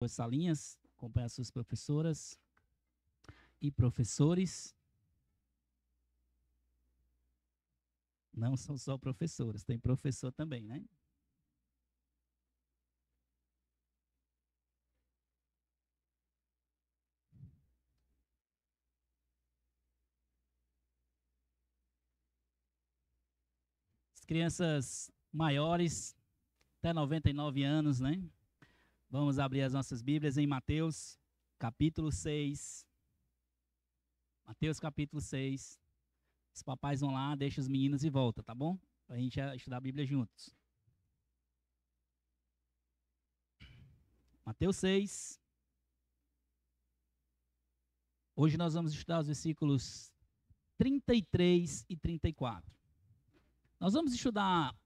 As salinhas, acompanhar as suas professoras e professores. Não são só professoras, tem professor também, né? As crianças maiores, até 99 anos, né? Vamos abrir as nossas Bíblias em Mateus, capítulo 6. Mateus, capítulo 6. Os papais vão lá, deixam os meninos e volta, tá bom? Pra gente estudar a Bíblia juntos. Mateus 6. Hoje nós vamos estudar os versículos 33 e 34. Nós vamos estudar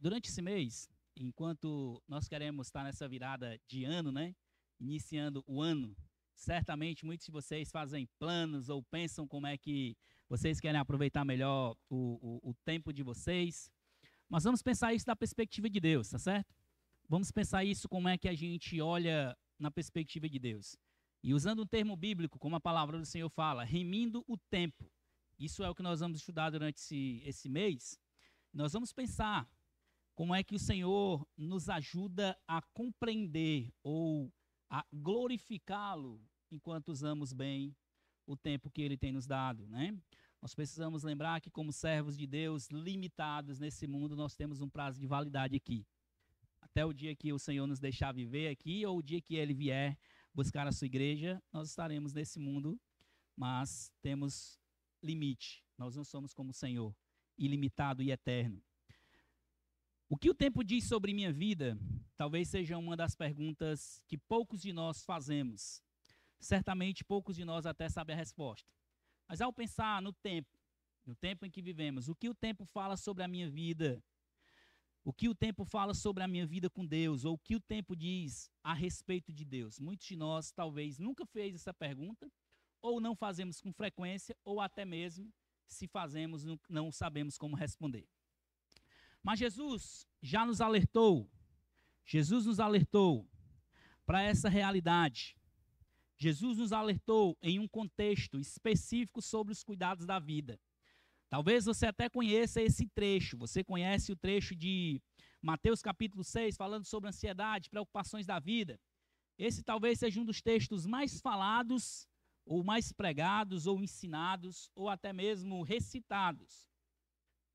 durante esse mês, enquanto nós queremos estar nessa virada de ano, né? Iniciando o ano. Certamente muitos de vocês fazem planos ou pensam como é que vocês querem aproveitar melhor o tempo de vocês. Mas vamos pensar isso da perspectiva de Deus, tá certo? Vamos pensar isso como é que a gente olha na perspectiva de Deus. E usando um termo bíblico, como a palavra do Senhor fala, remindo o tempo. Isso é o que nós vamos estudar durante esse mês. Nós vamos pensar como é que o Senhor nos ajuda a compreender ou a glorificá-lo enquanto usamos bem o tempo que ele tem nos dado, né? Nós precisamos lembrar que, como servos de Deus limitados nesse mundo, nós temos um prazo de validade aqui. Até o dia que o Senhor nos deixar viver aqui, ou o dia que ele vier buscar a sua igreja, nós estaremos nesse mundo, mas temos limite. Nós não somos como o Senhor, ilimitado e eterno. O que o tempo diz sobre minha vida, talvez seja uma das perguntas que poucos de nós fazemos. Certamente poucos de nós até sabem a resposta. Mas ao pensar no tempo em que vivemos, o que o tempo fala sobre a minha vida? O que o tempo fala sobre a minha vida com Deus? Ou o que o tempo diz a respeito de Deus? Muitos de nós talvez nunca fez essa pergunta, ou não fazemos com frequência, ou até mesmo, se fazemos, não sabemos como responder. Mas Jesus já nos alertou, Jesus nos alertou para essa realidade. Jesus nos alertou em um contexto específico sobre os cuidados da vida. Talvez você até conheça esse trecho. Você conhece o trecho de Mateus capítulo 6, falando sobre ansiedade, preocupações da vida. Esse talvez seja um dos textos mais falados, ou mais pregados, ou ensinados, ou até mesmo recitados.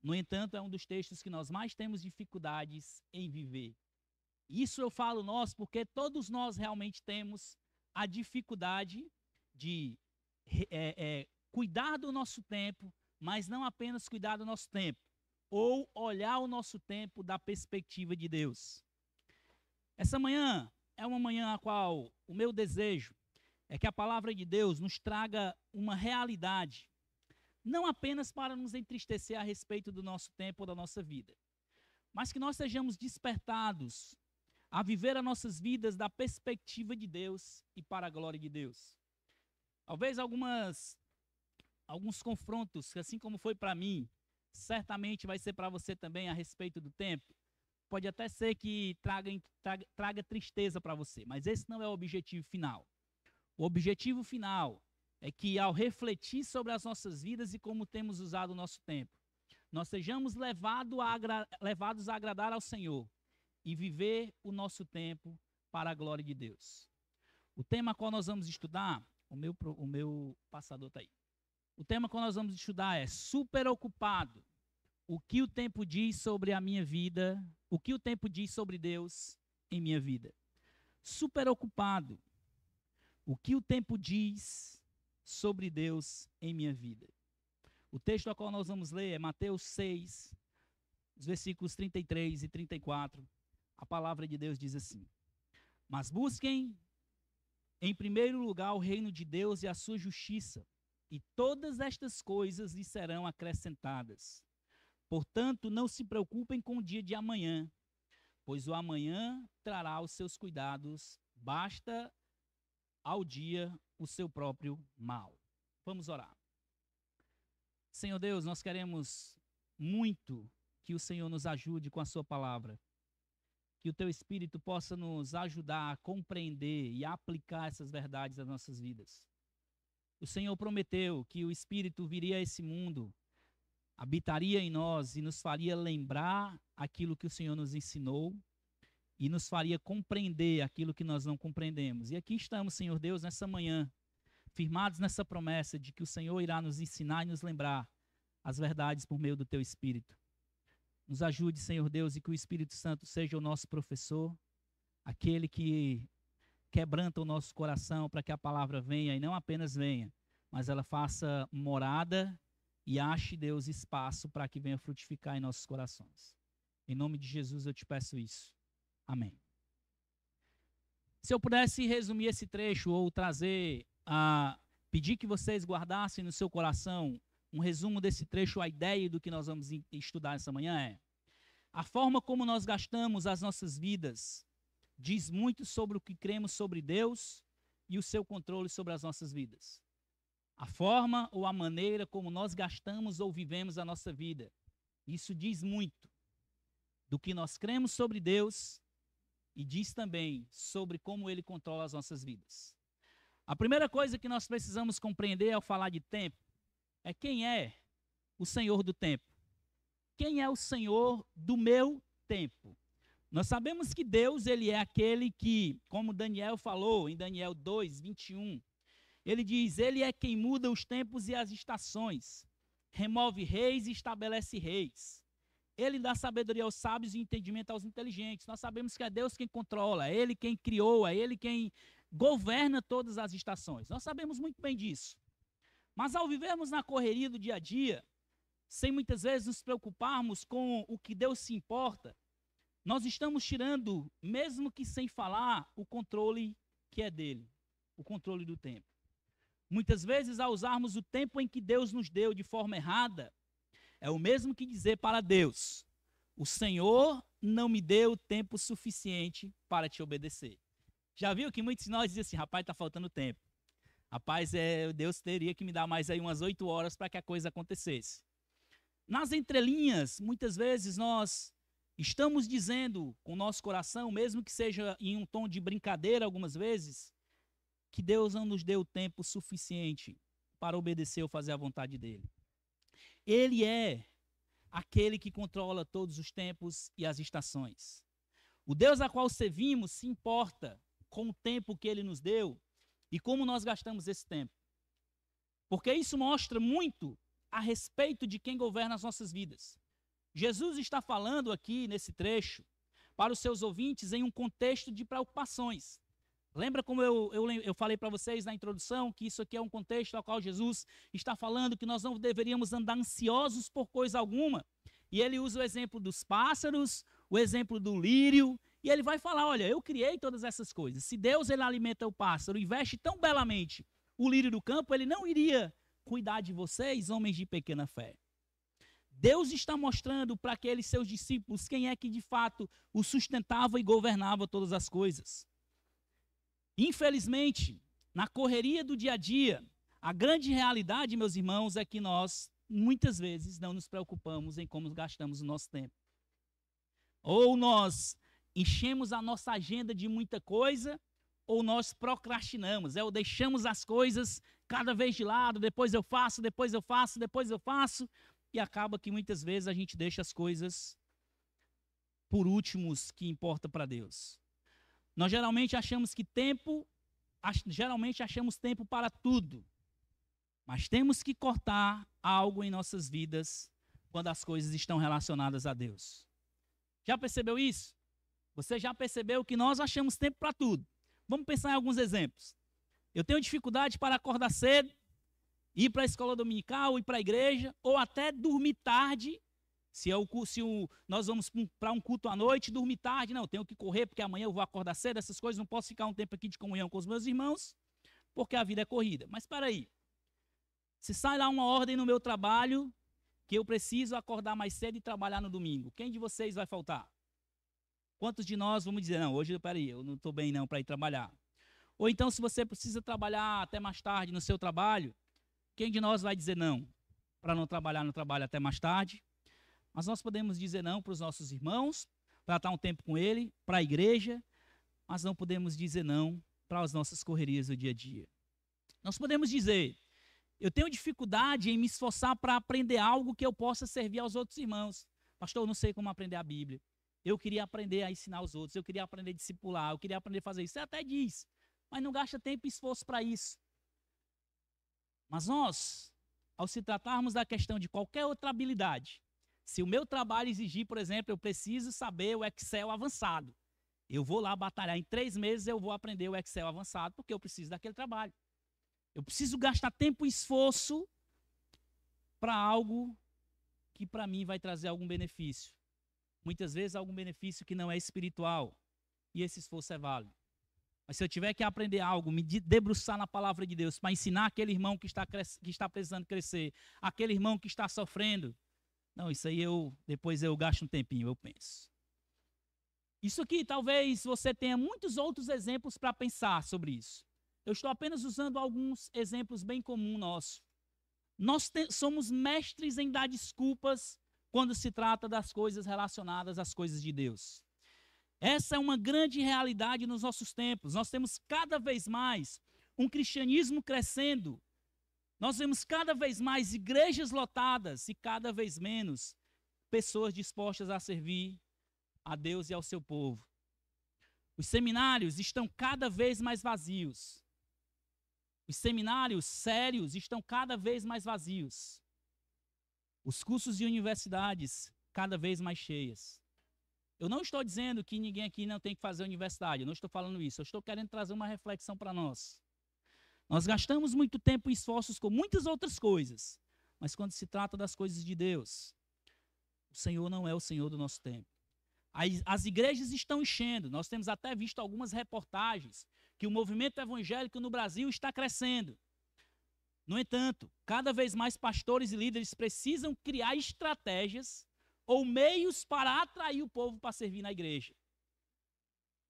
No entanto, é um dos textos que nós mais temos dificuldades em viver. Isso eu falo nós, porque todos nós realmente temos a dificuldade de cuidar do nosso tempo, mas não apenas cuidar do nosso tempo, ou olhar o nosso tempo da perspectiva de Deus. Essa manhã é uma manhã a qual o meu desejo é que a palavra de Deus nos traga uma realidade, não apenas para nos entristecer a respeito do nosso tempo ou da nossa vida, mas que nós sejamos despertados a viver as nossas vidas da perspectiva de Deus e para a glória de Deus. Talvez alguns confrontos, assim como foi para mim, certamente vai ser para você também a respeito do tempo. Pode até ser que traga tristeza para você, mas esse não é o objetivo final. O objetivo final é que, ao refletir sobre as nossas vidas e como temos usado o nosso tempo, nós sejamos levados a agradar ao Senhor e viver o nosso tempo para a glória de Deus. O tema qual nós vamos estudar, o meu passador está aí. O tema que nós vamos estudar é superocupado. O que o tempo diz sobre a minha vida, o que o tempo diz sobre Deus em minha vida. Superocupado. O que o tempo diz sobre Deus em minha vida. O texto ao qual nós vamos ler é Mateus 6, os versículos 33 e 34. A palavra de Deus diz assim: mas busquem em primeiro lugar o reino de Deus e a sua justiça, e todas estas coisas lhes serão acrescentadas. Portanto, não se preocupem com o dia de amanhã, pois o amanhã trará os seus cuidados, basta ao dia o seu próprio mal. Vamos orar. Senhor Deus, nós queremos muito que o Senhor nos ajude com a sua palavra, que o Teu Espírito possa nos ajudar a compreender e aplicar essas verdades às nossas vidas. O Senhor prometeu que o Espírito viria a esse mundo, habitaria em nós e nos faria lembrar aquilo que o Senhor nos ensinou e nos faria compreender aquilo que nós não compreendemos. E aqui estamos, Senhor Deus, nessa manhã, firmados nessa promessa de que o Senhor irá nos ensinar e nos lembrar as verdades por meio do Teu Espírito. Nos ajude, Senhor Deus, e que o Espírito Santo seja o nosso professor, aquele que quebranta o nosso coração para que a palavra venha, e não apenas venha, mas ela faça morada e ache, Deus, espaço para que venha frutificar em nossos corações. Em nome de Jesus eu te peço isso. Amém. Se eu pudesse resumir esse trecho ou pedir que vocês guardassem no seu coração um resumo desse trecho, a ideia do que nós vamos estudar essa manhã é: a forma como nós gastamos as nossas vidas diz muito sobre o que cremos sobre Deus e o seu controle sobre as nossas vidas. A forma ou a maneira como nós gastamos ou vivemos a nossa vida, isso diz muito do que nós cremos sobre Deus e diz também sobre como Ele controla as nossas vidas. A primeira coisa que nós precisamos compreender ao falar de tempo é quem é o Senhor do tempo. Quem é o Senhor do meu tempo? Nós sabemos que Deus, Ele é aquele que, como Daniel falou em Daniel 2, 21, ele diz: Ele é quem muda os tempos e as estações, remove reis e estabelece reis. Ele dá sabedoria aos sábios e entendimento aos inteligentes. Nós sabemos que é Deus quem controla, é Ele quem criou, é Ele quem governa todas as estações. Nós sabemos muito bem disso. Mas ao vivermos na correria do dia a dia, sem muitas vezes nos preocuparmos com o que Deus se importa, nós estamos tirando, mesmo que sem falar, o controle que é dele, o controle do tempo. Muitas vezes, ao usarmos o tempo em que Deus nos deu de forma errada, é o mesmo que dizer para Deus: o Senhor não me deu tempo suficiente para te obedecer. Já viu que muitos de nós dizem assim: rapaz, está faltando tempo. Rapaz, Deus teria que me dar mais aí umas 8 horas para que a coisa acontecesse. Nas entrelinhas, muitas vezes nós estamos dizendo com o nosso coração, mesmo que seja em um tom de brincadeira algumas vezes, que Deus não nos deu tempo suficiente para obedecer ou fazer a vontade dele. Ele é aquele que controla todos os tempos e as estações. O Deus a qual servimos se importa com o tempo que ele nos deu e como nós gastamos esse tempo. Porque isso mostra muito a respeito de quem governa as nossas vidas. Jesus está falando aqui nesse trecho para os seus ouvintes em um contexto de preocupações. Lembra como eu falei para vocês na introdução que isso aqui é um contexto ao qual Jesus está falando que nós não deveríamos andar ansiosos por coisa alguma. E ele usa o exemplo dos pássaros, o exemplo do lírio, e ele vai falar: olha, eu criei todas essas coisas. Se Deus ele alimenta o pássaro e veste tão belamente o lírio do campo, ele não iria cuidar de vocês, homens de pequena fé. Deus está mostrando para aqueles seus discípulos quem é que de fato o sustentava e governava todas as coisas. Infelizmente, na correria do dia a dia, a grande realidade, meus irmãos, é que nós, muitas vezes, não nos preocupamos em como gastamos o nosso tempo. Ou nós enchemos a nossa agenda de muita coisa, ou nós procrastinamos, ou deixamos as coisas cada vez de lado, depois eu faço, e acaba que muitas vezes a gente deixa as coisas por últimos que importa para Deus. Nós geralmente achamos tempo para tudo, mas temos que cortar algo em nossas vidas quando as coisas estão relacionadas a Deus. Já percebeu isso? Você já percebeu que nós achamos tempo para tudo? Vamos pensar em alguns exemplos. Eu tenho dificuldade para acordar cedo, ir para a escola dominical, ir para a igreja, ou até dormir tarde. Nós vamos para um culto à noite, dormir tarde, não, tenho que correr porque amanhã eu vou acordar cedo, essas coisas, não posso ficar um tempo aqui de comunhão com os meus irmãos, porque a vida é corrida. Mas espera aí, se sai lá uma ordem no meu trabalho, que eu preciso acordar mais cedo e trabalhar no domingo, quem de vocês vai faltar? Quantos de nós vamos dizer: não, hoje, peraí, eu não estou bem não para ir trabalhar? Ou então, se você precisa trabalhar até mais tarde no seu trabalho, quem de nós vai dizer não para não trabalhar no trabalho até mais tarde? Mas nós podemos dizer não para os nossos irmãos, para estar um tempo com Ele, para a igreja, mas não podemos dizer não para as nossas correrias do dia a dia. Nós podemos dizer, eu tenho dificuldade em me esforçar para aprender algo que eu possa servir aos outros irmãos. Pastor, eu não sei como aprender a Bíblia. Eu queria aprender a ensinar aos outros, eu queria aprender a discipular, eu queria aprender a fazer isso. Você até diz, mas não gasta tempo e esforço para isso. Mas nós, ao se tratarmos da questão de qualquer outra habilidade, se o meu trabalho exigir, por exemplo, eu preciso saber o Excel avançado, eu vou lá batalhar, em 3 meses eu vou aprender o Excel avançado, porque eu preciso daquele trabalho. Eu preciso gastar tempo e esforço para algo que para mim vai trazer algum benefício. Muitas vezes algum benefício que não é espiritual, e esse esforço é válido. Mas se eu tiver que aprender algo, me debruçar na palavra de Deus, para ensinar aquele irmão que está precisando crescer, aquele irmão que está sofrendo, não, isso aí depois eu gasto um tempinho, eu penso. Isso aqui, talvez você tenha muitos outros exemplos para pensar sobre isso. Eu estou apenas usando alguns exemplos bem comuns nossos. Nós somos mestres em dar desculpas quando se trata das coisas relacionadas às coisas de Deus. Essa é uma grande realidade nos nossos tempos. Nós temos cada vez mais um cristianismo crescendo. Nós vemos cada vez mais igrejas lotadas e cada vez menos pessoas dispostas a servir a Deus e ao seu povo. Os seminários estão cada vez mais vazios. Os seminários sérios estão cada vez mais vazios. Os cursos de universidades cada vez mais cheias. Eu não estou dizendo que ninguém aqui não tem que fazer universidade, eu não estou falando isso, eu estou querendo trazer uma reflexão para nós. Nós gastamos muito tempo e esforços com muitas outras coisas, mas quando se trata das coisas de Deus, o Senhor não é o Senhor do nosso tempo. As igrejas estão enchendo, nós temos até visto algumas reportagens que o movimento evangélico no Brasil está crescendo. No entanto, cada vez mais pastores e líderes precisam criar estratégias ou meios para atrair o povo para servir na igreja.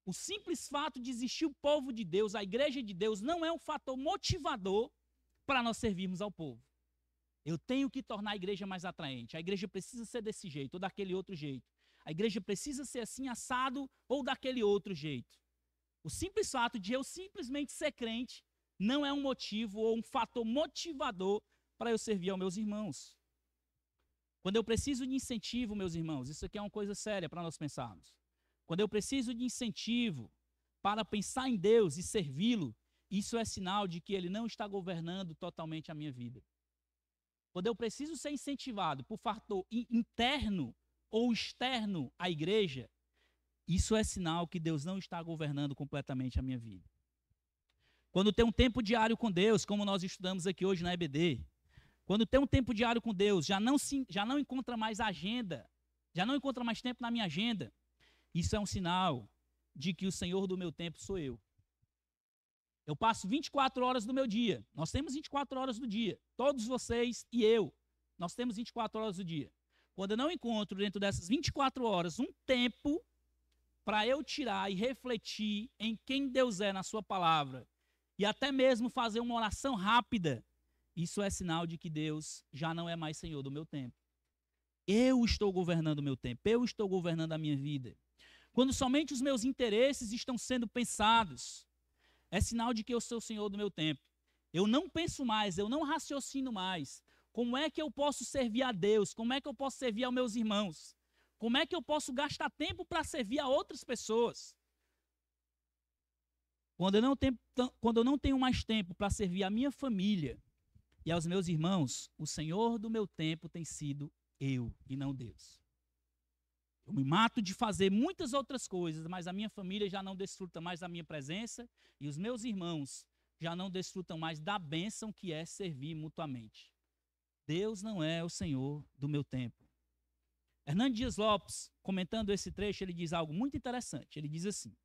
O simples fato de existir o povo de Deus, a igreja de Deus, não é um fator motivador para nós servirmos ao povo. Eu tenho que tornar a igreja mais atraente. A igreja precisa ser desse jeito ou daquele outro jeito. A igreja precisa ser assim, assado ou daquele outro jeito. O simples fato de eu simplesmente ser crente não é um motivo ou um fator motivador para eu servir aos meus irmãos. Quando eu preciso de incentivo, meus irmãos, isso aqui é uma coisa séria para nós pensarmos. Quando eu preciso de incentivo para pensar em Deus e servi-lo, isso é sinal de que Ele não está governando totalmente a minha vida. Quando eu preciso ser incentivado por fator interno ou externo à igreja, isso é sinal que Deus não está governando completamente a minha vida. Quando tem um tempo diário com Deus, como nós estudamos aqui hoje na EBD, quando tem um tempo diário com Deus, já não encontra mais agenda, já não encontra mais tempo na minha agenda, isso é um sinal de que o Senhor do meu tempo sou eu. Eu passo 24 horas do meu dia, nós temos 24 horas do dia, todos vocês e eu, nós temos 24 horas do dia. Quando eu não encontro dentro dessas 24 horas um tempo para eu tirar e refletir em quem Deus é na sua palavra, e até mesmo fazer uma oração rápida, isso é sinal de que Deus já não é mais Senhor do meu tempo. Eu estou governando o meu tempo, eu estou governando a minha vida. Quando somente os meus interesses estão sendo pensados, é sinal de que eu sou o Senhor do meu tempo. Eu não penso mais, eu não raciocino mais. Como é que eu posso servir a Deus? Como é que eu posso servir aos meus irmãos? Como é que eu posso gastar tempo para servir a outras pessoas? Quando eu não tenho mais tempo para servir a minha família e aos meus irmãos, o Senhor do meu tempo tem sido eu e não Deus. Eu me mato de fazer muitas outras coisas, mas a minha família já não desfruta mais da minha presença e os meus irmãos já não desfrutam mais da bênção que é servir mutuamente. Deus não é o Senhor do meu tempo. Hernando Dias Lopes, comentando esse trecho, ele diz algo muito interessante. Ele diz assim: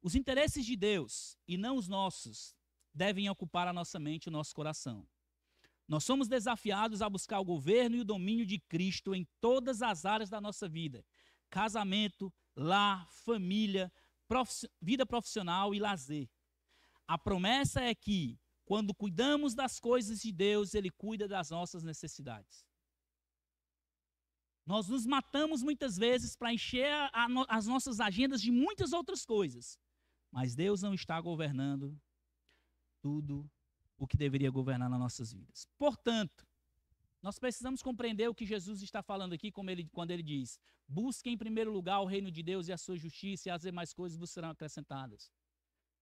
os interesses de Deus e não os nossos devem ocupar a nossa mente e o nosso coração. Nós somos desafiados a buscar o governo e o domínio de Cristo em todas as áreas da nossa vida. Casamento, lar, família, vida profissional e lazer. A promessa é que, quando cuidamos das coisas de Deus, Ele cuida das nossas necessidades. Nós nos matamos muitas vezes para encher as nossas agendas de muitas outras coisas. Mas Deus não está governando tudo o que deveria governar nas nossas vidas. Portanto, nós precisamos compreender o que Jesus está falando aqui, quando ele diz: busque em primeiro lugar o reino de Deus e a sua justiça, e as demais coisas vos serão acrescentadas.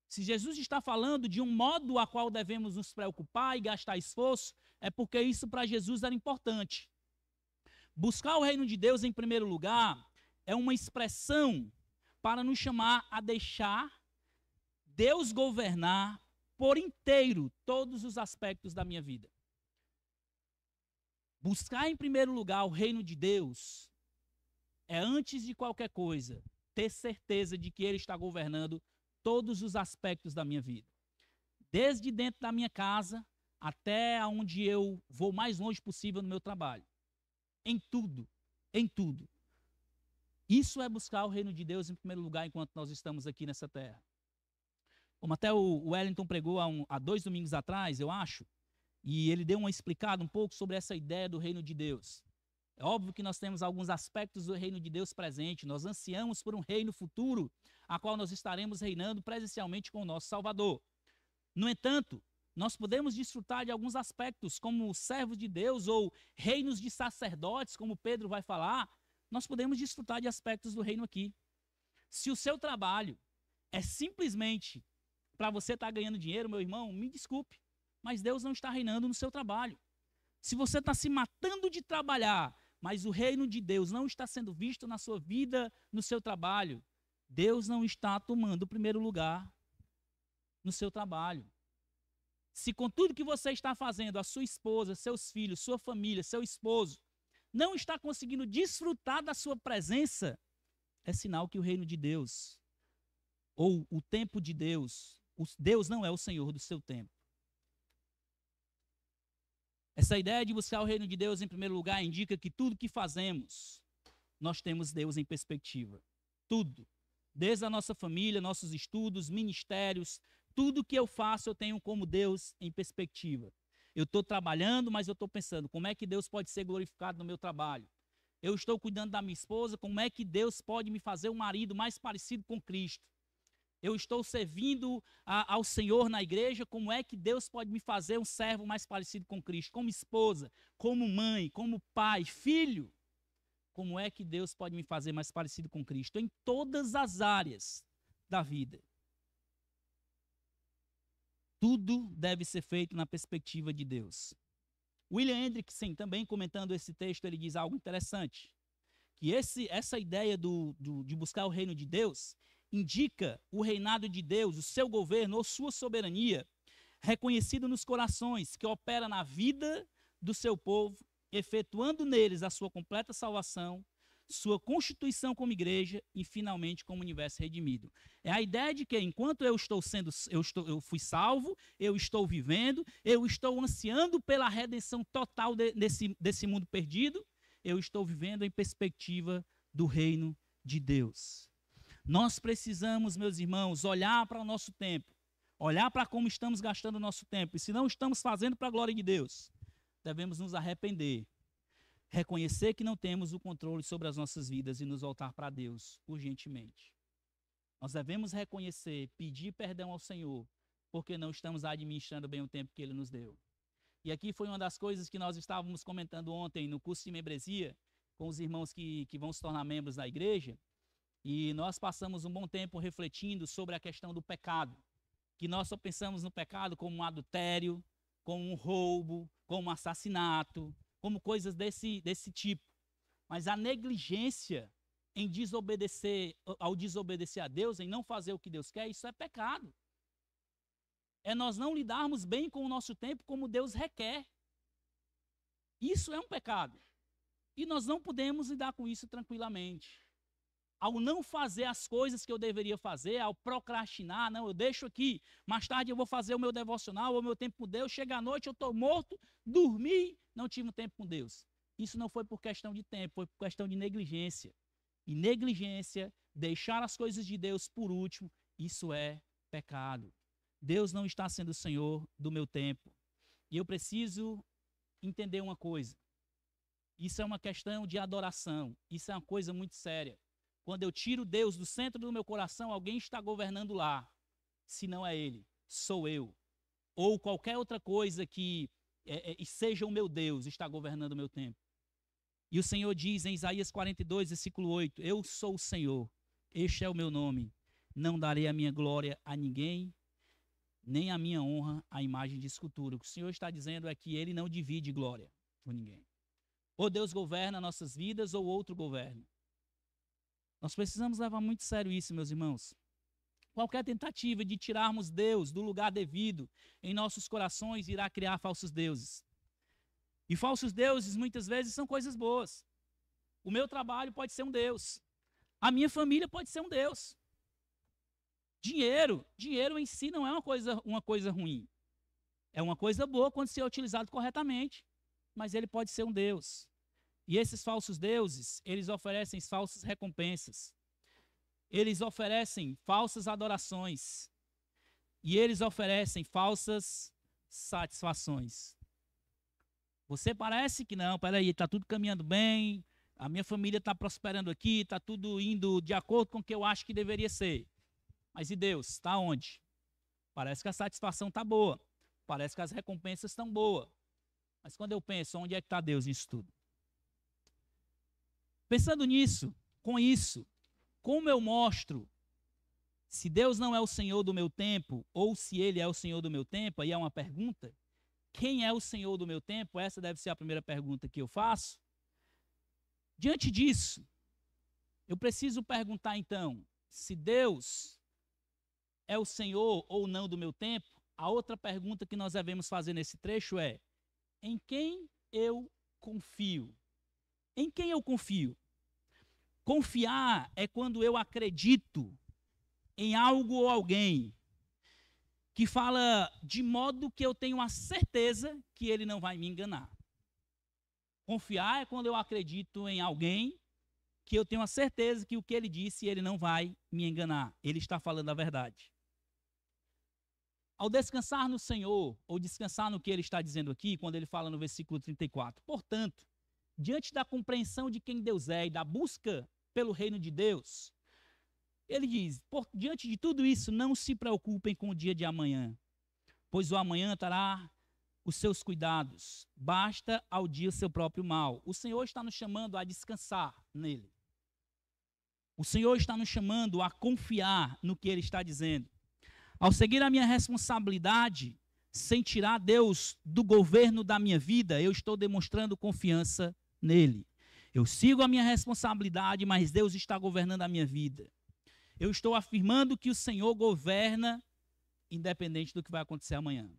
Se Jesus está falando de um modo a qual devemos nos preocupar e gastar esforço, é porque isso para Jesus era importante. Buscar o reino de Deus em primeiro lugar é uma expressão para nos chamar a deixar Deus governar por inteiro todos os aspectos da minha vida. Buscar em primeiro lugar o reino de Deus é, antes de qualquer coisa, ter certeza de que Ele está governando todos os aspectos da minha vida. Desde dentro da minha casa até onde eu vou mais longe possível no meu trabalho. Em tudo, em tudo. Isso é buscar o reino de Deus em primeiro lugar enquanto nós estamos aqui nessa terra. Como até o Wellington pregou há 2 domingos atrás, eu acho, e ele deu uma explicada um pouco sobre essa ideia do reino de Deus. É óbvio que nós temos alguns aspectos do reino de Deus presente, nós ansiamos por um reino futuro, a qual nós estaremos reinando presencialmente com o nosso Salvador. No entanto, nós podemos desfrutar de alguns aspectos, como servos de Deus ou reinos de sacerdotes, como Pedro vai falar, nós podemos desfrutar de aspectos do reino aqui. Se o seu trabalho é simplesmente para você estar ganhando dinheiro, meu irmão, me desculpe, mas Deus não está reinando no seu trabalho. Se você está se matando de trabalhar, mas o reino de Deus não está sendo visto na sua vida, no seu trabalho, Deus não está tomando o primeiro lugar no seu trabalho. Se com tudo que você está fazendo, a sua esposa, seus filhos, sua família, seu esposo, não está conseguindo desfrutar da sua presença, é sinal que o reino de Deus, ou o tempo de Deus, Deus não é o Senhor do seu tempo. Essa ideia de buscar o reino de Deus em primeiro lugar indica que tudo que fazemos, nós temos Deus em perspectiva. Tudo. Desde a nossa família, nossos estudos, ministérios, tudo que eu faço eu tenho como Deus em perspectiva. Eu estou trabalhando, mas eu estou pensando, como é que Deus pode ser glorificado no meu trabalho? Eu estou cuidando da minha esposa, como é que Deus pode me fazer um marido mais parecido com Cristo? Eu estou servindo ao Senhor na igreja, como é que Deus pode me fazer um servo mais parecido com Cristo? Como esposa, como mãe, como pai, filho, como é que Deus pode me fazer mais parecido com Cristo? Em todas as áreas da vida. Tudo deve ser feito na perspectiva de Deus. William Hendrickson, também comentando esse texto, ele diz algo interessante, que essa ideia de buscar o reino de Deus indica o reinado de Deus, o seu governo ou sua soberania, reconhecido nos corações, que opera na vida do seu povo, efetuando neles a sua completa salvação, sua constituição como igreja e, finalmente, como universo redimido. É a ideia de que, enquanto eu fui salvo, eu estou vivendo, eu estou ansiando pela redenção total desse mundo perdido, eu estou vivendo em perspectiva do reino de Deus. Nós precisamos, meus irmãos, olhar para o nosso tempo, olhar para como estamos gastando o nosso tempo, e se não estamos fazendo para a glória de Deus, devemos nos arrepender, reconhecer que não temos o controle sobre as nossas vidas e nos voltar para Deus urgentemente. Nós devemos reconhecer, pedir perdão ao Senhor, porque não estamos administrando bem o tempo que Ele nos deu. E aqui foi uma das coisas que nós estávamos comentando ontem no curso de membresia, com os irmãos que vão se tornar membros da igreja, e nós passamos um bom tempo refletindo sobre a questão do pecado, que nós só pensamos no pecado como um adultério, como um roubo, como um assassinato, como coisas desse tipo. Mas a negligência ao desobedecer a Deus, em não fazer o que Deus quer, isso é pecado. É nós não lidarmos bem com o nosso tempo como Deus requer. Isso é um pecado. E nós não podemos lidar com isso tranquilamente. Ao não fazer as coisas que eu deveria fazer, ao procrastinar, não, eu deixo aqui, mais tarde eu vou fazer o meu devocional, o meu tempo com Deus, chega à noite, eu estou morto, dormi, não tive um tempo com Deus. Isso não foi por questão de tempo, foi por questão de negligência. E negligência, deixar as coisas de Deus por último, isso é pecado. Deus não está sendo o Senhor do meu tempo. E eu preciso entender uma coisa. Isso é uma questão de adoração. Isso é uma coisa muito séria. Quando eu tiro Deus do centro do meu coração, alguém está governando lá. Se não é Ele, sou eu. Ou qualquer outra coisa que seja o meu Deus está governando o meu tempo. E o Senhor diz em Isaías 42, versículo 8, eu sou o Senhor, este é o meu nome. Não darei a minha glória a ninguém, nem a minha honra à imagem de escultura. O que o Senhor está dizendo é que Ele não divide glória com ninguém. Ou Deus governa nossas vidas, ou outro governa. Nós precisamos levar muito sério isso, meus irmãos. Qualquer tentativa de tirarmos Deus do lugar devido em nossos corações irá criar falsos deuses. E falsos deuses, muitas vezes, são coisas boas. O meu trabalho pode ser um Deus. A minha família pode ser um Deus. Dinheiro em si não é uma coisa ruim. É uma coisa boa quando se é utilizado corretamente. Mas ele pode ser um Deus. E esses falsos deuses, eles oferecem falsas recompensas. Eles oferecem falsas adorações. E eles oferecem falsas satisfações. Você parece que não, peraí, está tudo caminhando bem, a minha família está prosperando aqui, está tudo indo de acordo com o que eu acho que deveria ser. Mas e Deus? Está onde? Parece que a satisfação está boa. Parece que as recompensas estão boas. Mas quando eu penso, onde é que está Deus nisso tudo? Pensando nisso, com isso, como eu mostro se Deus não é o Senhor do meu tempo, ou se Ele é o Senhor do meu tempo, aí é uma pergunta. Quem é o Senhor do meu tempo? Essa deve ser a primeira pergunta que eu faço. Diante disso, eu preciso perguntar então, se Deus é o Senhor ou não do meu tempo. A outra pergunta que nós devemos fazer nesse trecho é, em quem eu confio? Em quem eu confio? Confiar é quando eu acredito em algo ou alguém que fala de modo que eu tenho a certeza que ele não vai me enganar. Confiar é quando eu acredito em alguém que eu tenho a certeza que o que ele disse ele não vai me enganar. Ele está falando a verdade. Ao descansar no Senhor, ou descansar no que ele está dizendo aqui, quando ele fala no versículo 34, portanto, diante da compreensão de quem Deus é e da busca pelo reino de Deus, ele diz, diante de tudo isso, não se preocupem com o dia de amanhã, pois o amanhã trará os seus cuidados, basta ao dia o seu próprio mal. O Senhor está nos chamando a descansar nele. O Senhor está nos chamando a confiar no que ele está dizendo. Ao seguir a minha responsabilidade, sem tirar Deus do governo da minha vida, eu estou demonstrando confiança nele. Eu sigo a minha responsabilidade, mas Deus está governando a minha vida. Eu estou afirmando que o Senhor governa independente do que vai acontecer amanhã.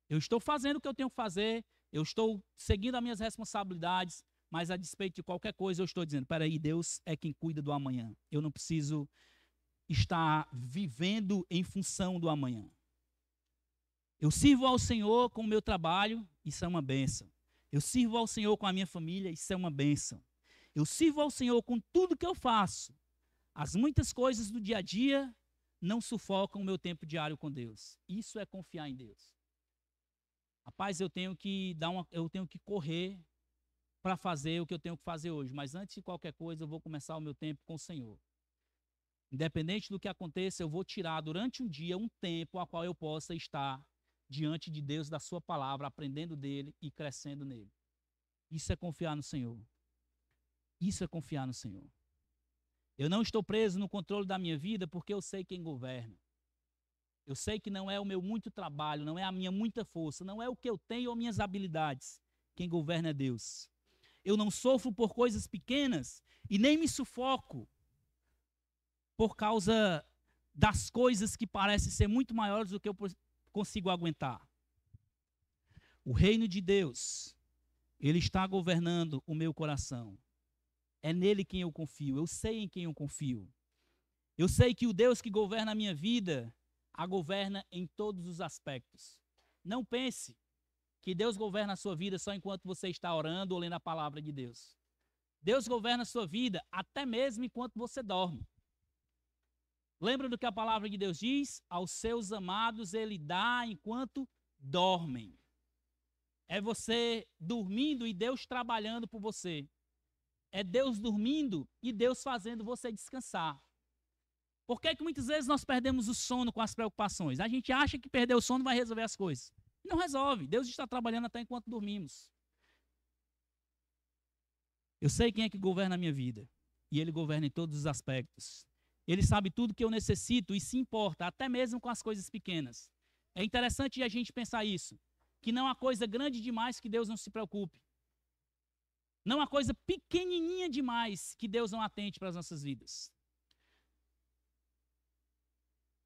Eu estou fazendo o que eu tenho que fazer, eu estou seguindo as minhas responsabilidades, mas a despeito de qualquer coisa eu estou dizendo, peraí, Deus é quem cuida do amanhã. Eu não preciso estar vivendo em função do amanhã. Eu sirvo ao Senhor com o meu trabalho, isso é uma bênção. Eu sirvo ao Senhor com a minha família, isso é uma bênção. Eu sirvo ao Senhor com tudo que eu faço. As muitas coisas do dia a dia não sufocam o meu tempo diário com Deus. Isso é confiar em Deus. Rapaz, eu tenho que correr para fazer o que eu tenho que fazer hoje, mas antes de qualquer coisa eu vou começar o meu tempo com o Senhor. Independente do que aconteça, eu vou tirar durante um dia um tempo a qual eu possa estar diante de Deus, da sua palavra, aprendendo dele e crescendo nele. Isso é confiar no Senhor. Isso é confiar no Senhor. Eu não estou preso no controle da minha vida porque eu sei quem governa. Eu sei que não é o meu muito trabalho, não é a minha muita força, não é o que eu tenho ou minhas habilidades. Quem governa é Deus. Eu não sofro por coisas pequenas e nem me sufoco por causa das coisas que parecem ser muito maiores do que eu consigo aguentar. O reino de Deus, ele está governando o meu coração. É nele quem eu confio, eu sei em quem eu confio. Eu sei que o Deus que governa a minha vida, a governa em todos os aspectos. Não pense que Deus governa a sua vida só enquanto você está orando ou lendo a palavra de Deus. Deus governa a sua vida até mesmo enquanto você dorme. Lembra do que a palavra de Deus diz? Aos seus amados ele dá enquanto dormem. É você dormindo e Deus trabalhando por você. É Deus dormindo e Deus fazendo você descansar. Por que muitas vezes nós perdemos o sono com as preocupações? A gente acha que perder o sono vai resolver as coisas. Não resolve. Deus está trabalhando até enquanto dormimos. Eu sei quem é que governa a minha vida. E Ele governa em todos os aspectos. Ele sabe tudo que eu necessito e se importa, até mesmo com as coisas pequenas. É interessante a gente pensar isso. Que não há coisa grande demais que Deus não se preocupe. Não há coisa pequenininha demais que Deus não atente para as nossas vidas.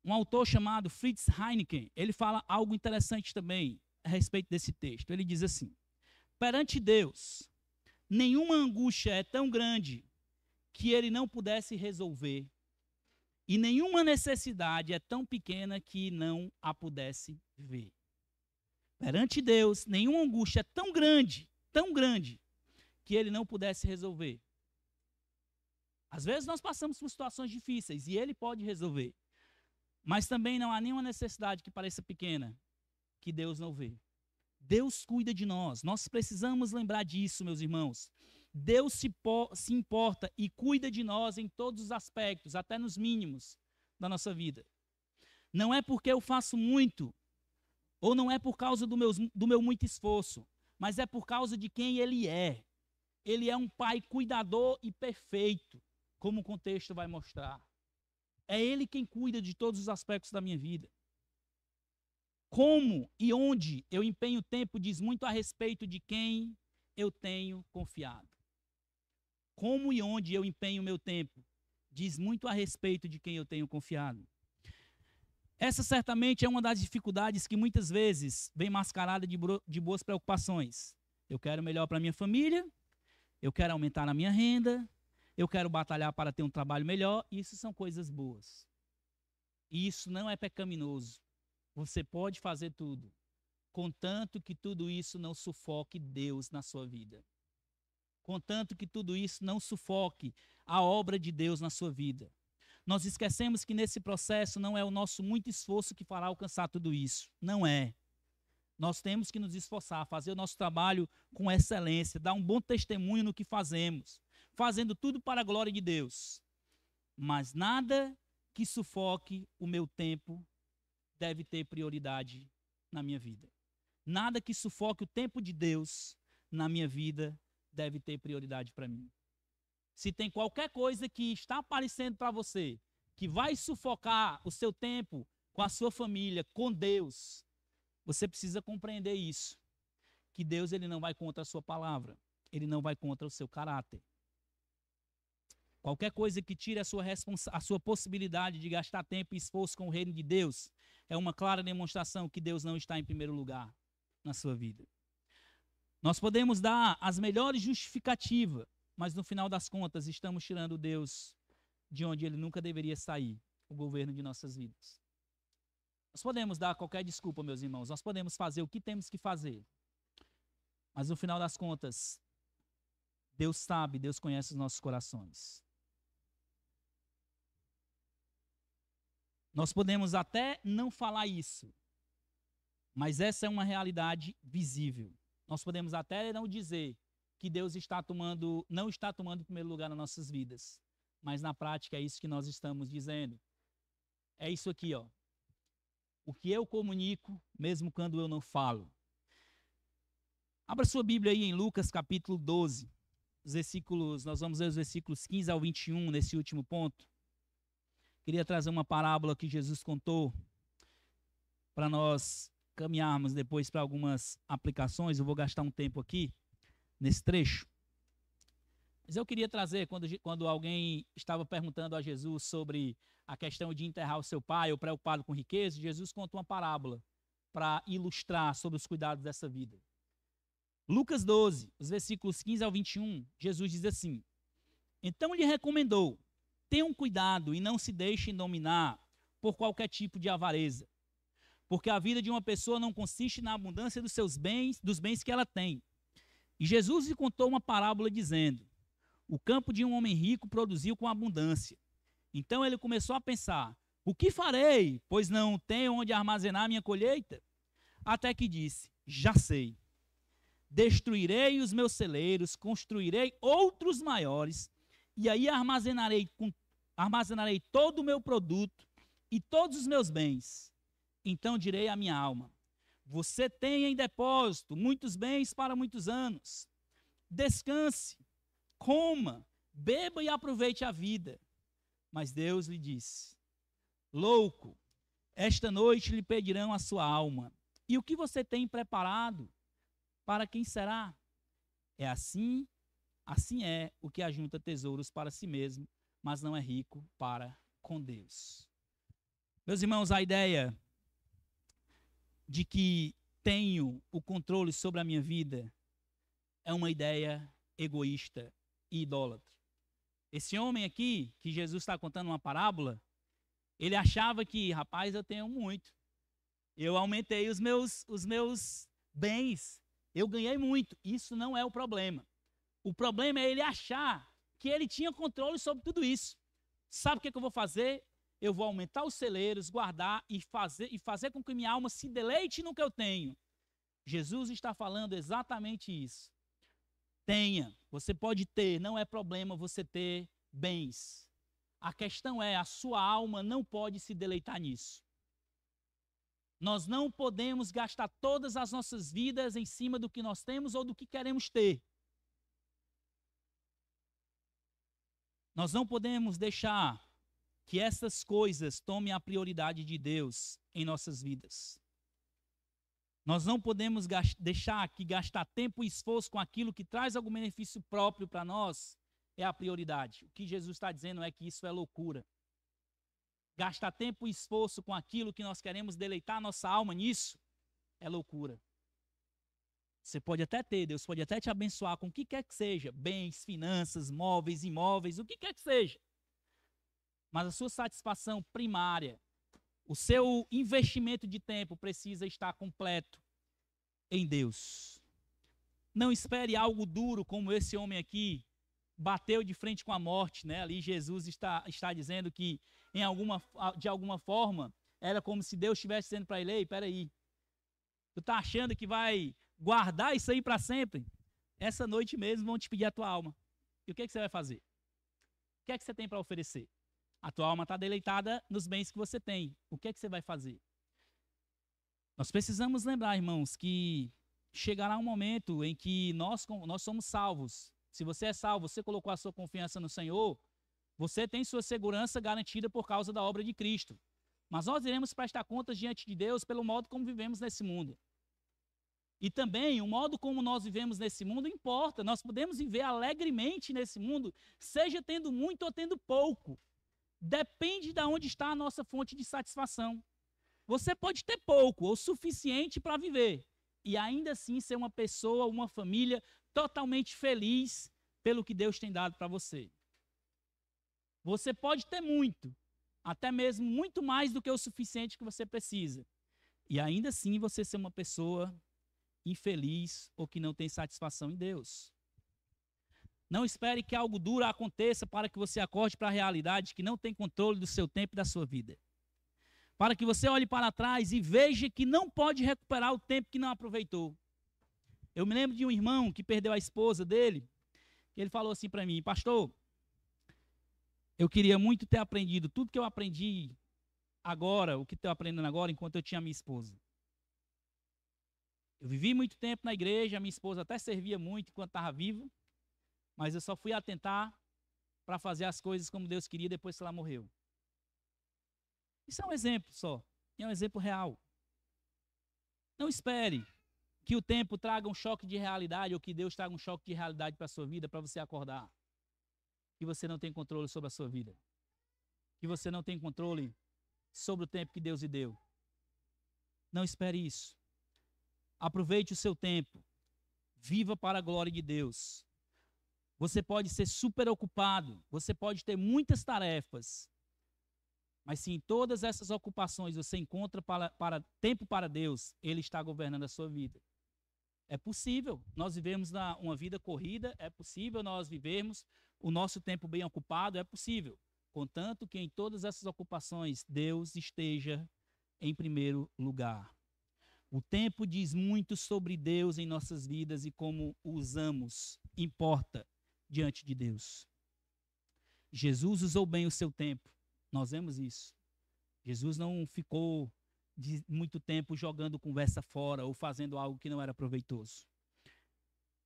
Um autor chamado Fritz Heineken, ele fala algo interessante também a respeito desse texto. Ele diz assim: perante Deus, nenhuma angústia é tão grande que Ele não pudesse resolver, e nenhuma necessidade é tão pequena que não a pudesse ver. Perante Deus, nenhuma angústia é tão grande, que Ele não pudesse resolver. Às vezes nós passamos por situações difíceis e Ele pode resolver. Mas também não há nenhuma necessidade que pareça pequena que Deus não vê. Deus cuida de nós. Nós precisamos lembrar disso, meus irmãos. Deus se importa e cuida de nós em todos os aspectos, até nos mínimos da nossa vida. Não é porque eu faço muito, ou não é por causa do meu muito esforço, mas é por causa de quem Ele é. Ele é um Pai cuidador e perfeito, como o contexto vai mostrar. É Ele quem cuida de todos os aspectos da minha vida. Como e onde eu empenho tempo diz muito a respeito de quem eu tenho confiado. Como e onde eu empenho meu tempo diz muito a respeito de quem eu tenho confiado. Essa certamente é uma das dificuldades que muitas vezes vem mascarada de boas preocupações. Eu quero melhor para minha família, eu quero aumentar a minha renda, eu quero batalhar para ter um trabalho melhor. Isso são coisas boas. E isso não é pecaminoso. Você pode fazer tudo, contanto que tudo isso não sufoque Deus na sua vida. Contanto que tudo isso não sufoque a obra de Deus na sua vida. Nós esquecemos que nesse processo não é o nosso muito esforço que fará alcançar tudo isso. Não é. Nós temos que nos esforçar, fazer o nosso trabalho com excelência, dar um bom testemunho no que fazemos, fazendo tudo para a glória de Deus. Mas nada que sufoque o meu tempo deve ter prioridade na minha vida. Nada que sufoque o tempo de Deus na minha vida deve ter prioridade para mim. Se tem qualquer coisa que está aparecendo para você, que vai sufocar o seu tempo com a sua família, com Deus, você precisa compreender isso. Que Deus ele não vai contra a sua palavra. Ele não vai contra o seu caráter. Qualquer coisa que tire a sua possibilidade de gastar tempo e esforço com o reino de Deus é uma clara demonstração que Deus não está em primeiro lugar na sua vida. Nós podemos dar as melhores justificativas, mas no final das contas estamos tirando Deus de onde Ele nunca deveria sair, o governo de nossas vidas. Nós podemos dar qualquer desculpa, meus irmãos, nós podemos fazer o que temos que fazer, mas no final das contas, Deus sabe, Deus conhece os nossos corações. Nós podemos até não falar isso, mas essa é uma realidade visível. Nós podemos até não dizer que Deus não está tomando primeiro lugar nas nossas vidas, mas na prática é isso que nós estamos dizendo. É isso aqui, ó. O que eu comunico, mesmo quando eu não falo. Abra sua Bíblia aí em Lucas capítulo 12, nós vamos ver os versículos 15 ao 21 nesse último ponto. Queria trazer uma parábola que Jesus contou para nós caminharmos depois para algumas aplicações. Eu vou gastar um tempo aqui nesse trecho. Mas eu queria trazer, quando alguém estava perguntando a Jesus sobre a questão de enterrar o seu pai, ou preocupado com riqueza, Jesus conta uma parábola para ilustrar sobre os cuidados dessa vida. Lucas 12, os versículos 15 ao 21, Jesus diz assim: então lhe recomendou: tenham cuidado e não se deixem dominar por qualquer tipo de avareza, porque a vida de uma pessoa não consiste na abundância dos bens que ela tem. E Jesus lhe contou uma parábola dizendo: o campo de um homem rico produziu com abundância. Então ele começou a pensar: o que farei, pois não tenho onde armazenar minha colheita? Até que disse: já sei, Destruirei os meus celeiros, construirei outros maiores, e aí armazenarei todo o meu produto e todos os meus bens. Então direi à minha alma: você tem em depósito muitos bens para muitos anos. Descanse, coma, beba e aproveite a vida. Mas Deus lhe disse: louco, esta noite lhe pedirão a sua alma. E o que você tem preparado? Para quem será? Assim é o que ajunta tesouros para si mesmo, mas não é rico para com Deus. Meus irmãos, a ideia de que tenho o controle sobre a minha vida é uma ideia egoísta e idólatra. Esse homem aqui, que Jesus está contando uma parábola, ele achava que, rapaz, eu tenho muito. Eu aumentei os meus bens. Eu ganhei muito. Isso não é o problema. O problema é ele achar que ele tinha controle sobre tudo isso. Sabe o que eu vou fazer? Eu vou aumentar os celeiros, guardar e fazer com que minha alma se deleite no que eu tenho. Jesus está falando exatamente isso. Tenha, você pode ter, não é problema você ter bens. A questão é, a sua alma não pode se deleitar nisso. Nós não podemos gastar todas as nossas vidas em cima do que nós temos ou do que queremos ter. Nós não podemos deixar que essas coisas tomem a prioridade de Deus em nossas vidas. Nós não podemos deixar que gastar tempo e esforço com aquilo que traz algum benefício próprio para nós é a prioridade. O que Jesus está dizendo é que isso é loucura. Gastar tempo e esforço com aquilo que nós queremos deleitar a nossa alma nisso é loucura. Você pode até ter, Deus pode até te abençoar com o que quer que seja, bens, finanças, móveis, imóveis, o que quer que seja. Mas a sua satisfação primária, o seu investimento de tempo precisa estar completo em Deus. Não espere algo duro como esse homem aqui bateu de frente com a morte, né? Ali Jesus está dizendo que de alguma forma era como se Deus estivesse dizendo para ele: ei, peraí, tu está achando que vai guardar isso aí para sempre? Essa noite mesmo vão te pedir a tua alma. E o que você vai fazer? O que é que você tem para oferecer? A tua alma está deleitada nos bens que você tem. O que é que você vai fazer? Nós precisamos lembrar, irmãos, que chegará um momento em que nós somos salvos. Se você é salvo, você colocou a sua confiança no Senhor, você tem sua segurança garantida por causa da obra de Cristo. Mas nós iremos prestar contas diante de Deus pelo modo como vivemos nesse mundo. E também o modo como nós vivemos nesse mundo importa. Nós podemos viver alegremente nesse mundo, seja tendo muito ou tendo pouco. Depende de onde está a nossa fonte de satisfação. Você pode ter pouco ou suficiente para viver e ainda assim ser uma pessoa, uma família totalmente feliz pelo que Deus tem dado para você. Você pode ter muito, até mesmo muito mais do que o suficiente que você precisa, e ainda assim você ser uma pessoa infeliz ou que não tem satisfação em Deus. Não espere que algo duro aconteça para que você acorde para a realidade que não tem controle do seu tempo e da sua vida. Para que você olhe para trás e veja que não pode recuperar o tempo que não aproveitou. Eu me lembro de um irmão que perdeu a esposa dele, que ele falou assim para mim: pastor, eu queria muito ter aprendido tudo que eu aprendi agora, o que estou aprendendo agora, enquanto eu tinha minha esposa. Eu vivi muito tempo na igreja, a minha esposa até servia muito enquanto estava viva, mas eu só fui atentar para fazer as coisas como Deus queria depois que ela morreu. Isso é um exemplo só, é um exemplo real. Não espere que o tempo traga um choque de realidade ou que Deus traga um choque de realidade para a sua vida para você acordar. Que você não tem controle sobre a sua vida. Que você não tem controle sobre o tempo que Deus lhe deu. Não espere isso. Aproveite o seu tempo. Viva para a glória de Deus. Você pode ser super ocupado, você pode ter muitas tarefas, mas se em todas essas ocupações você encontra tempo para Deus, Ele está governando a sua vida. É possível nós vivermos uma vida corrida, é possível nós vivermos o nosso tempo bem ocupado, é possível, contanto que em todas essas ocupações Deus esteja em primeiro lugar. O tempo diz muito sobre Deus em nossas vidas e como o usamos importa diante de Deus. Jesus usou bem o seu tempo. Nós vemos isso. Jesus não ficou de muito tempo jogando conversa fora ou fazendo algo que não era proveitoso.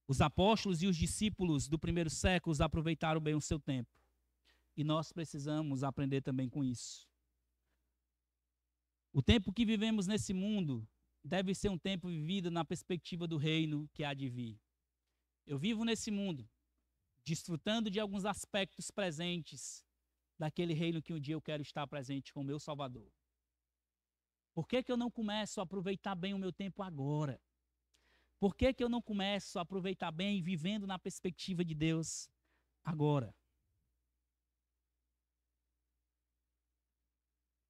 Os apóstolos e os discípulos do primeiro século aproveitaram bem o seu tempo. E nós precisamos aprender também com isso. O tempo que vivemos nesse mundo deve ser um tempo vivido na perspectiva do reino que há de vir. Eu vivo nesse mundo, desfrutando de alguns aspectos presentes daquele reino que um dia eu quero estar presente com o meu Salvador. Por que eu não começo a aproveitar bem o meu tempo agora? Por que eu não começo a aproveitar bem vivendo na perspectiva de Deus agora?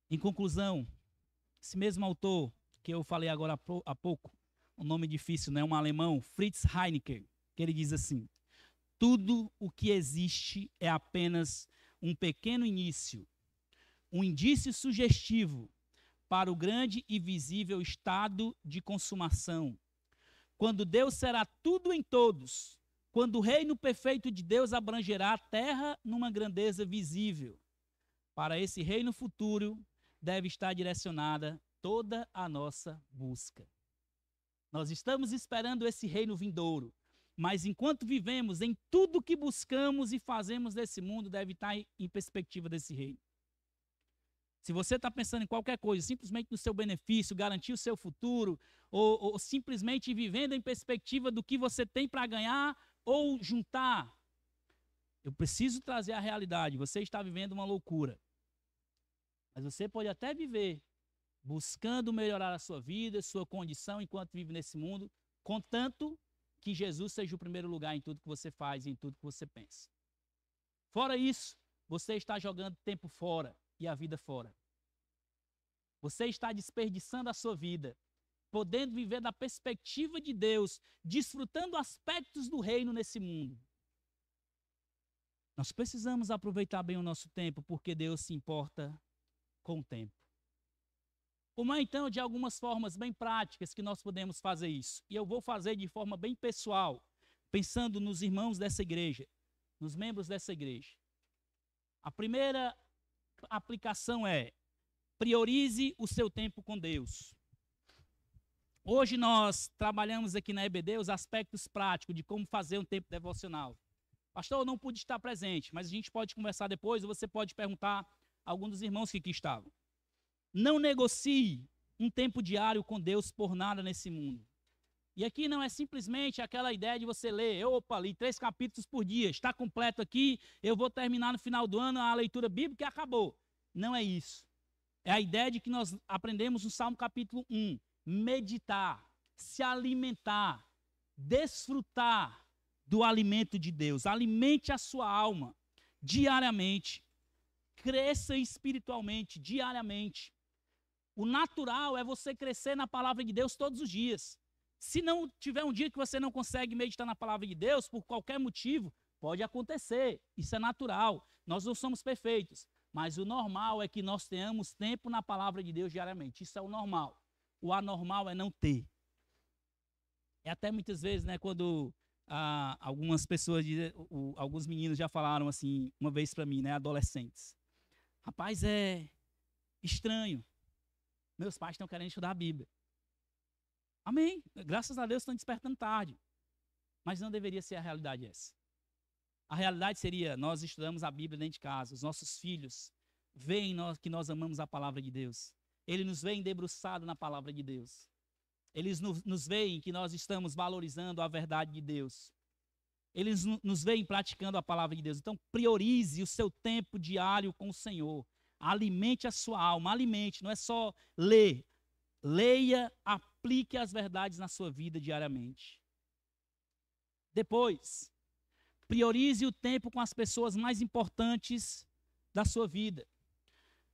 Em conclusão, esse mesmo autor que eu falei agora há pouco, um nome difícil, né? Um alemão, Fritz Heinecker, que ele diz assim: tudo o que existe é apenas um pequeno início, um indício sugestivo para o grande e visível estado de consumação. Quando Deus será tudo em todos, quando o reino perfeito de Deus abrangerá a terra numa grandeza visível. Para esse reino futuro deve estar direcionada toda a nossa busca. Nós estamos esperando esse reino vindouro, mas enquanto vivemos em tudo que buscamos e fazemos nesse mundo, deve estar em perspectiva desse reino. Se você está pensando em qualquer coisa, simplesmente no seu benefício, garantir o seu futuro, ou simplesmente vivendo em perspectiva do que você tem para ganhar ou juntar, eu preciso trazer a realidade. Você está vivendo uma loucura. Mas você pode até viver buscando melhorar a sua vida, sua condição enquanto vive nesse mundo, contanto que Jesus seja o primeiro lugar em tudo que você faz e em tudo que você pensa. Fora isso, você está jogando tempo fora e a vida fora. Você está desperdiçando a sua vida, podendo viver da perspectiva de Deus, desfrutando aspectos do reino nesse mundo. Nós precisamos aproveitar bem o nosso tempo, porque Deus se importa com o tempo. Como é, então, de algumas formas bem práticas que nós podemos fazer isso? E eu vou fazer de forma bem pessoal, pensando nos irmãos dessa igreja, nos membros dessa igreja. A primeira aplicação é: priorize o seu tempo com Deus. Hoje nós trabalhamos aqui na EBD os aspectos práticos de como fazer um tempo devocional. Pastor, eu não pude estar presente, mas a gente pode conversar depois, ou você pode perguntar a algum dos irmãos que aqui estavam. Não negocie um tempo diário com Deus por nada nesse mundo. E aqui não é simplesmente aquela ideia de você ler, li 3 capítulos por dia, está completo aqui, eu vou terminar no final do ano a leitura bíblica e acabou. Não é isso. É a ideia de que nós aprendemos no Salmo capítulo 1, meditar, se alimentar, desfrutar do alimento de Deus. Alimente a sua alma diariamente, cresça espiritualmente diariamente. O natural é você crescer na palavra de Deus todos os dias. Se não tiver um dia que você não consegue meditar na palavra de Deus, por qualquer motivo, pode acontecer. Isso é natural. Nós não somos perfeitos. Mas o normal é que nós tenhamos tempo na palavra de Deus diariamente. Isso é o normal. O anormal é não ter. É até muitas vezes, né, quando algumas pessoas, alguns meninos já falaram assim, uma vez para mim, né, adolescentes. Rapaz, é estranho. Meus pais estão querendo estudar a Bíblia. Amém. Graças a Deus estão despertando tarde. Mas não deveria ser a realidade essa. A realidade seria, nós estudamos a Bíblia dentro de casa. Os nossos filhos veem que nós amamos a palavra de Deus. Eles nos veem debruçados na palavra de Deus. Eles nos veem que nós estamos valorizando a verdade de Deus. Eles nos veem praticando a palavra de Deus. Então, priorize o seu tempo diário com o Senhor. Alimente a sua alma, alimente, não é só ler. Leia, aplique as verdades na sua vida diariamente. Depois, priorize o tempo com as pessoas mais importantes da sua vida.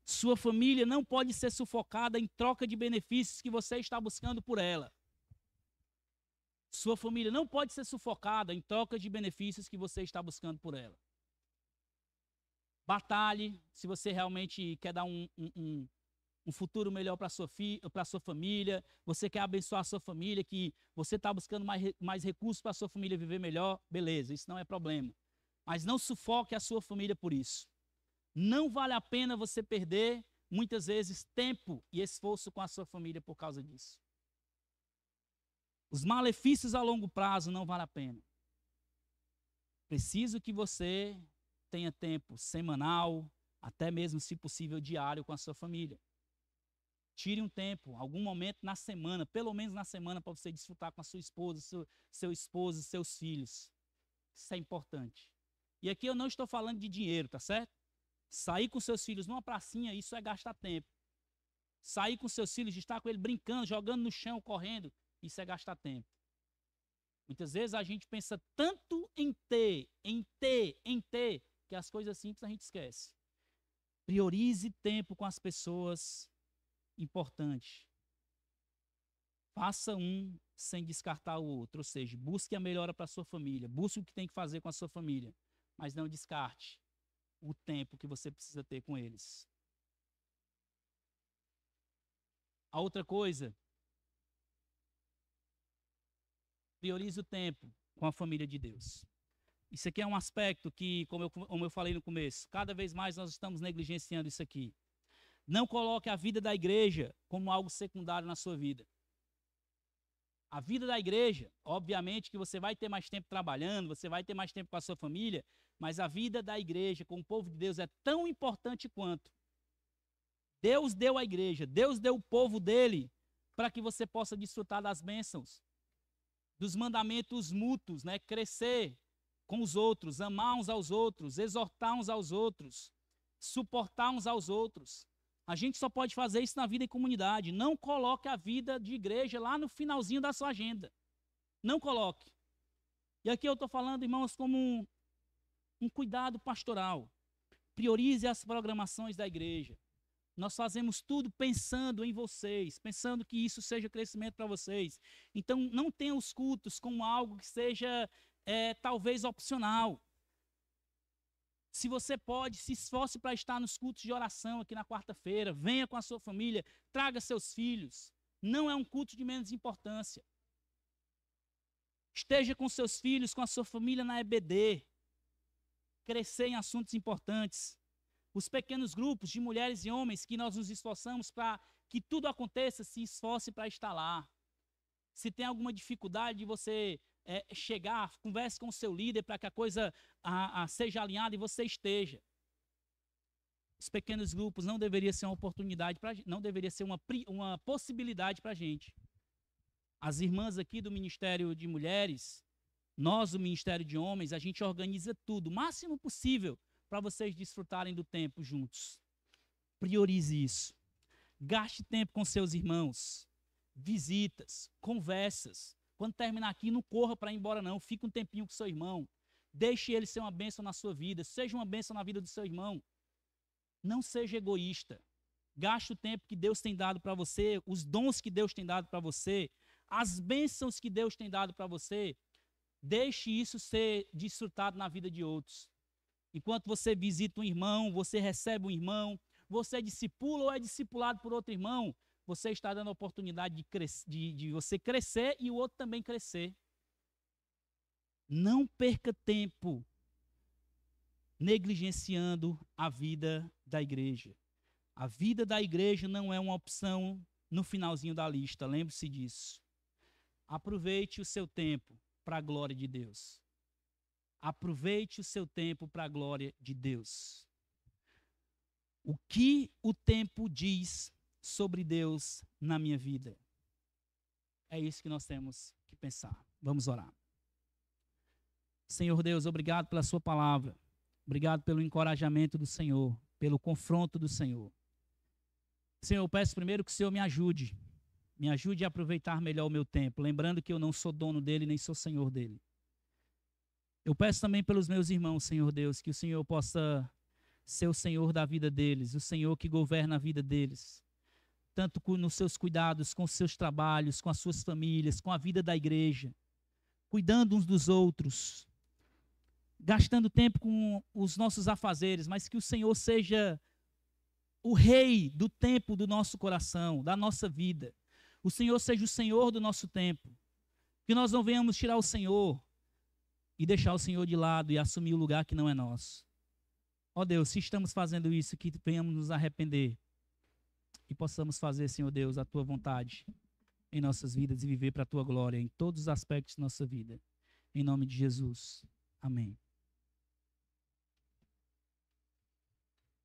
Sua família não pode ser sufocada em troca de benefícios que você está buscando por ela. Sua família não pode ser sufocada em troca de benefícios que você está buscando por ela. Batalhe, se você realmente quer dar um um futuro melhor para a sua família, você quer abençoar a sua família, que você está buscando mais recursos para a sua família viver melhor, beleza, isso não é problema. Mas não sufoque a sua família por isso. Não vale a pena você perder, muitas vezes, tempo e esforço com a sua família por causa disso. Os malefícios a longo prazo não vale a pena. Preciso que você tenha tempo semanal, até mesmo, se possível, diário com a sua família. Tire um tempo, algum momento na semana, pelo menos na semana, para você desfrutar com a sua esposa, seu esposo, seus filhos. Isso é importante. E aqui eu não estou falando de dinheiro, tá certo? Sair com seus filhos numa pracinha, isso é gastar tempo. Sair com seus filhos, estar com ele brincando, jogando no chão, correndo, isso é gastar tempo. Muitas vezes a gente pensa tanto em ter, que as coisas simples a gente esquece. Priorize tempo com as pessoas importantes. Faça um sem descartar o outro, ou seja, busque a melhora para a sua família, busque o que tem que fazer com a sua família, mas não descarte o tempo que você precisa ter com eles. A outra coisa, priorize o tempo com a família de Deus. Isso aqui é um aspecto que, como eu falei no começo, cada vez mais nós estamos negligenciando isso aqui. Não coloque a vida da igreja como algo secundário na sua vida. A vida da igreja, obviamente que você vai ter mais tempo trabalhando, você vai ter mais tempo com a sua família, mas a vida da igreja com o povo de Deus é tão importante quanto. Deus deu a igreja, Deus deu o povo dele para que você possa desfrutar das bênçãos, dos mandamentos mútuos, né? Crescer com os outros, amar uns aos outros, exortar uns aos outros, suportar uns aos outros. A gente só pode fazer isso na vida em comunidade. Não coloque a vida de igreja lá no finalzinho da sua agenda. Não coloque. E aqui eu estou falando, irmãos, como um cuidado pastoral. Priorize as programações da igreja. Nós fazemos tudo pensando em vocês, pensando que isso seja crescimento para vocês. Então, não tenha os cultos como algo que seja talvez opcional. Se você pode, se esforce para estar nos cultos de oração aqui na quarta-feira, venha com a sua família, traga seus filhos. Não é um culto de menos importância. Esteja com seus filhos, com a sua família na EBD. Crescer em assuntos importantes. Os pequenos grupos de mulheres e homens que nós nos esforçamos para que tudo aconteça, se esforce para estar lá. Se tem alguma dificuldade de você chegar, converse com o seu líder para que a coisa seja alinhada e você esteja. Os pequenos grupos não deveria ser uma oportunidade, não deveria ser uma possibilidade para a gente. As irmãs aqui do Ministério de Mulheres, nós do Ministério de Homens, a gente organiza tudo, o máximo possível, para vocês desfrutarem do tempo juntos. Priorize isso. Gaste tempo com seus irmãos. Visitas, conversas. Quando terminar aqui, não corra para ir embora não. Fique um tempinho com seu irmão. Deixe ele ser uma bênção na sua vida. Seja uma bênção na vida do seu irmão. Não seja egoísta. Gaste o tempo que Deus tem dado para você, os dons que Deus tem dado para você, as bênçãos que Deus tem dado para você. Deixe isso ser desfrutado na vida de outros. Enquanto você visita um irmão, você recebe um irmão, você discipula ou é discipulado por outro irmão, você está dando a oportunidade de você crescer e o outro também crescer. Não perca tempo negligenciando a vida da igreja. A vida da igreja não é uma opção no finalzinho da lista, lembre-se disso. Aproveite o seu tempo para a glória de Deus. Aproveite o seu tempo para a glória de Deus. O que o tempo diz sobre Deus na minha vida? É isso que nós temos que pensar. Vamos orar. Senhor Deus, obrigado pela sua palavra. Obrigado pelo encorajamento do Senhor, pelo confronto do Senhor. Senhor, eu peço primeiro que o Senhor me ajude a aproveitar melhor o meu tempo, lembrando que eu não sou dono dele, nem sou senhor dele. Eu peço também pelos meus irmãos, Senhor Deus, que o Senhor possa ser o Senhor da vida deles, o Senhor que governa a vida deles, tanto nos seus cuidados, com os seus trabalhos, com as suas famílias, com a vida da igreja, cuidando uns dos outros, gastando tempo com os nossos afazeres, mas que o Senhor seja o rei do tempo do nosso coração, da nossa vida. O Senhor seja o Senhor do nosso tempo. Que nós não venhamos tirar o Senhor e deixar o Senhor de lado e assumir o lugar que não é nosso. Ó Deus, se estamos fazendo isso, que venhamos nos arrepender e possamos fazer, Senhor Deus, a Tua vontade em nossas vidas e viver para a Tua glória em todos os aspectos da nossa vida. Em nome de Jesus. Amém.